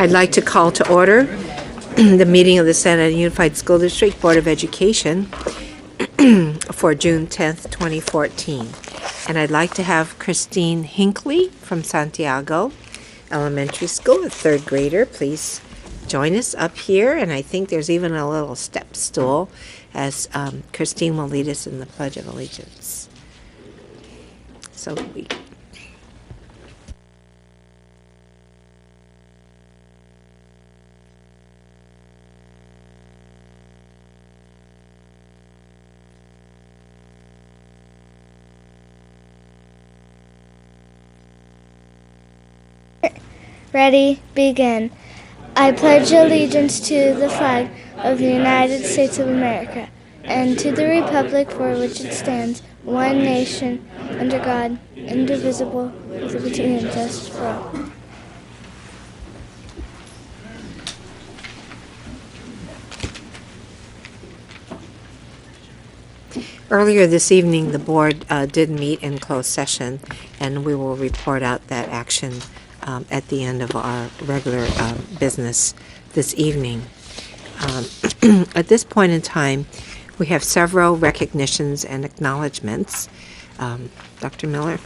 I'd like to call to order the meeting of the Santa Ana Unified School District Board of Education for June 10th, 2014. And I'd like to have Christine Hinckley from Santiago Elementary School, a third grader, please join us up here. And I think there's even a little step stool as Christine will lead us in the Pledge of Allegiance. So we... Ready, begin. I pledge allegiance to the flag of the United States of America and to the republic for which it stands, one nation, under God, indivisible, with liberty and justice for all. Earlier this evening, the board did meet in closed session, and we will report out that action at the end of our regular business this evening. At this point in time, we have several recognitions and acknowledgments. Dr. Miller?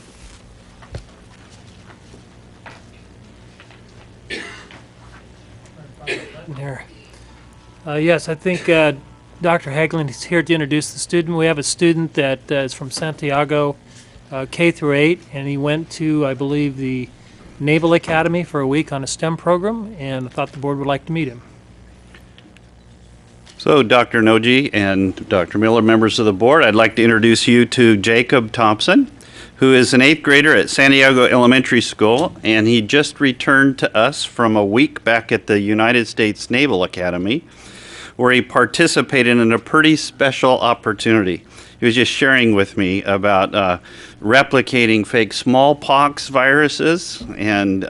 There. Yes, I think Dr. Hagelin is here to introduce the student. We have a student that is from Santiago, K through 8, and he went to, I believe, the Naval Academy for a week on a STEM program, and I thought the board would like to meet him. So, Dr. Noji and Dr. Miller, members of the board, I'd like to introduce you to Jacob Thompson, who is an 8th grader at Santiago Elementary School, and he just returned to us from a week back at the United States Naval Academy, where he participated in a pretty special opportunity. He was just sharing with me about replicating fake smallpox viruses and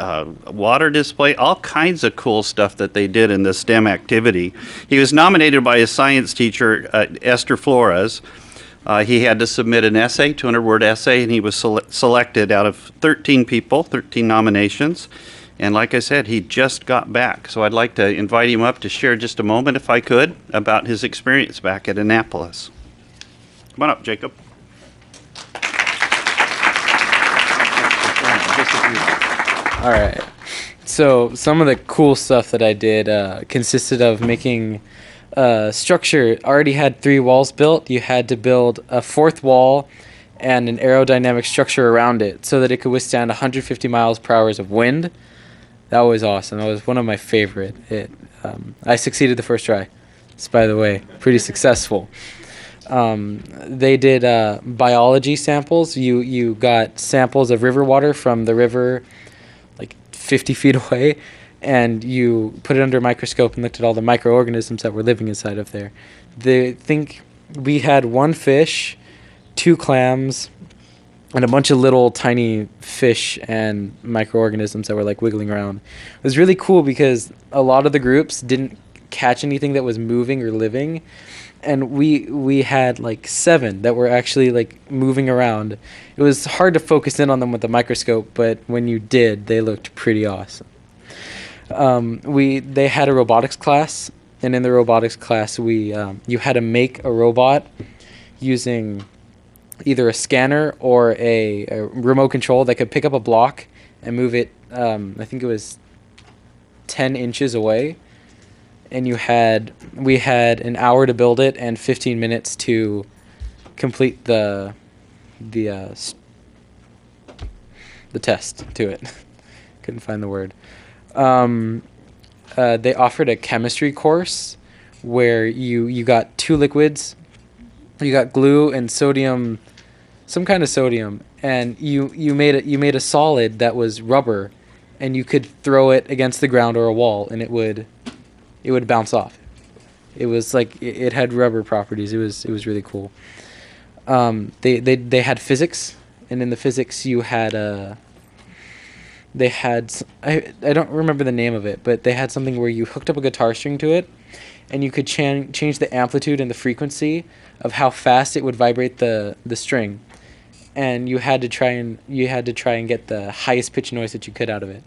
water display, all kinds of cool stuff that they did in the STEM activity. He was nominated by his science teacher, Esther Flores. He had to submit an essay, 200-word essay, and he was selected out of 13 people, 13 nominations. And like I said, he just got back. So I'd like to invite him up to share just a moment, if I could, about his experience back at Annapolis. Come on up, Jacob. All right. So some of the cool stuff that I did consisted of making structure. Already had 3 walls built. You had to build a 4th wall and an aerodynamic structure around it so that it could withstand 150 miles per hour of wind. That was awesome. That was one of my favorite. I succeeded the first try. It's, by the way, pretty successful. They did biology samples. You got samples of river water from the river like 50 feet away, and you put it under a microscope and looked at all the microorganisms that were living inside of there. We had 1 fish, 2 clams, and a bunch of little tiny fish and microorganisms that were like wiggling around. It was really cool because a lot of the groups didn't catch anything that was moving or living, and we had like 7 that were actually like moving around. It was hard to focus in on them with the microscope, but when you did, they looked pretty awesome. They had a robotics class, and in the robotics class, you had to make a robot using either a scanner or a remote control that could pick up a block and move it. I think it was 10 inches away. And we had an hour to build it and 15 minutes to complete the test to it. Couldn't find the word. They offered a chemistry course where you got 2 liquids. You got glue and sodium, some kind of sodium, and you made a solid that was rubber, and you could throw it against the ground or a wall, and it would bounce off. It was like it had rubber properties. It was really cool. They had physics, and in the physics you had I don't remember the name of it, but they had something where you hooked up a guitar string to it, and you could change the amplitude and the frequency of how fast it would vibrate the string, and you had to try and get the highest pitch noise that you could out of it.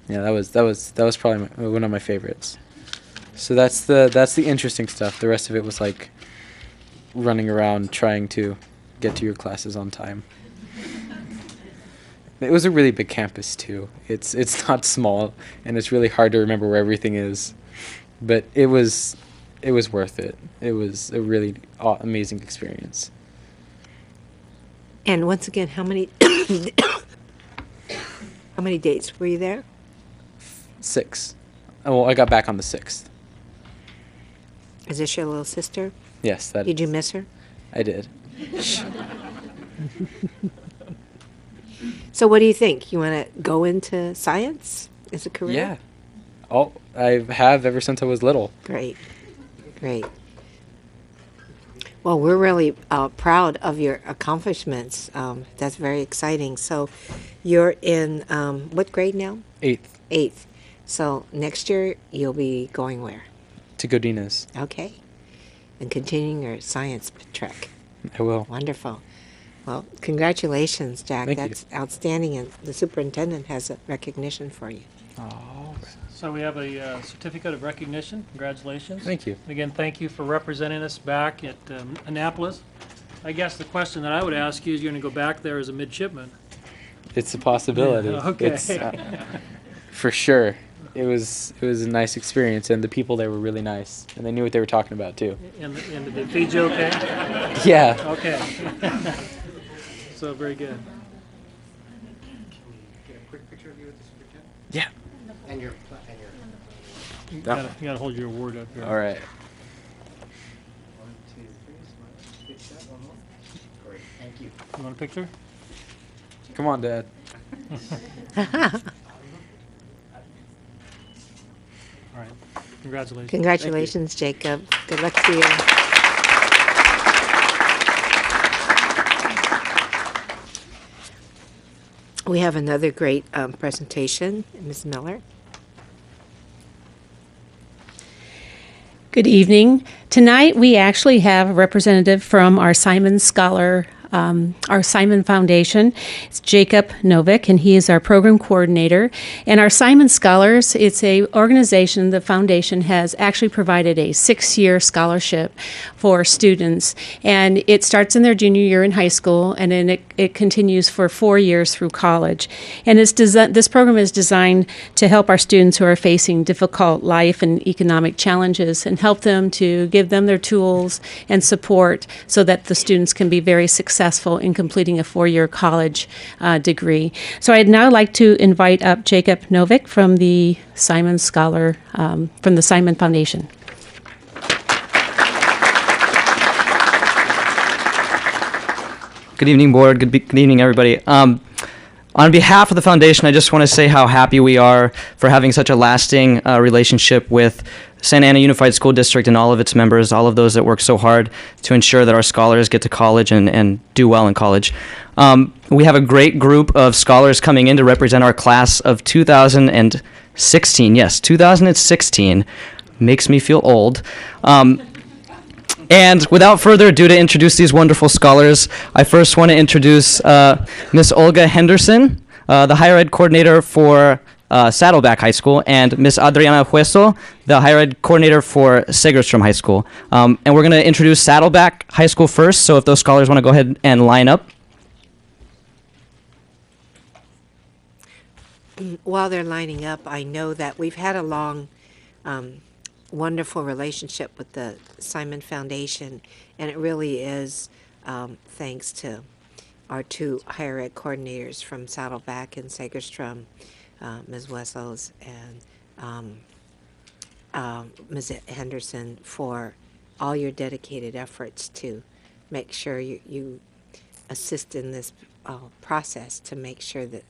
Yeah, that was probably one of my favorites. So that's the interesting stuff. The rest of it was like running around trying to get to your classes on time. It was a really big campus too. It's not small, and it's really hard to remember where everything is, but it was worth it. It was a really amazing experience. And once again, how many how many dates were you there? 6. Oh, well, I got back on the 6th. Is this your little sister? Yes, that. Did you miss her? I did. So what do you think? You want to go into science as a career? Yeah. Oh, I have ever since I was little. Great, great. Well, we're really proud of your accomplishments. That's very exciting. So you're in what grade now? 8th. 8th. So next year you'll be going where? To Godinez. Okay. And continuing your science trek. I will. Wonderful. Well, congratulations, Jack. Thank That's outstanding, and the superintendent has a recognition for you. Oh. So we have a certificate of recognition. Congratulations. Thank you. And again, thank you for representing us back at Annapolis. I guess the question that I would ask you is, you're going to go back there as a midshipman. It's a possibility. Okay. It's, for sure. It was a nice experience, and the people there were really nice, and they knew what they were talking about too. And did they feed you okay? Yeah. Okay. So very good. Yeah. You gotta hold your award up here. All right. You want a picture? Come on, Dad. All right. Congratulations. Congratulations, Jacob. Good luck to you. We have another great presentation, Ms. Miller. Good evening. Tonight we actually have a representative from our Simon Scholar, our Simon Foundation. It's Jacob Novick, and he is our program coordinator. And our Simon Scholars, it's a organization, the foundation has actually provided a 6-year scholarship for students. And it starts in their junior year in high school, and then it continues for 4 years through college. And this program is designed to help our students who are facing difficult life and economic challenges, and help them to give them their tools and support so that the students can be very successful in completing a 4-year college degree. So I'd now like to invite up Jacob Novick from the Simon Scholar, from the Simon Foundation. Good evening, board. Good evening, everybody. On behalf of the foundation, I just want to say how happy we are for having such a lasting relationship with Santa Ana Unified School District and all of its members, all of those that work so hard to ensure that our scholars get to college and do well in college. We have a great group of scholars coming in to represent our class of 2016. Yes, 2016. Makes me feel old. And without further ado, to introduce these wonderful scholars, I first want to introduce Miss Olga Henderson, the higher ed coordinator for Saddleback High School, and Miss Adriana Hueso, the higher ed coordinator for Segerstrom High School. And we're going to introduce Saddleback High School first, so if those scholars want to go ahead and line up. While they're lining up, I know that we've had a long wonderful relationship with the Simon Foundation, and it really is thanks to our 2 higher ed coordinators from Saddleback and Segerstrom, Ms. Wessels and Ms. Henderson, for all your dedicated efforts to make sure you assist in this process to make sure that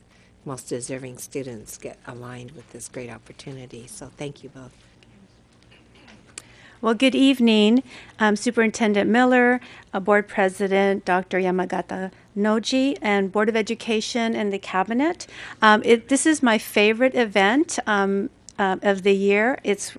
most deserving students get aligned with this great opportunity. So thank you both. Well, good evening, Superintendent Miller, Board President Dr. Yamagata Noji, and Board of Education and the Cabinet. This is my favorite event of the year. It's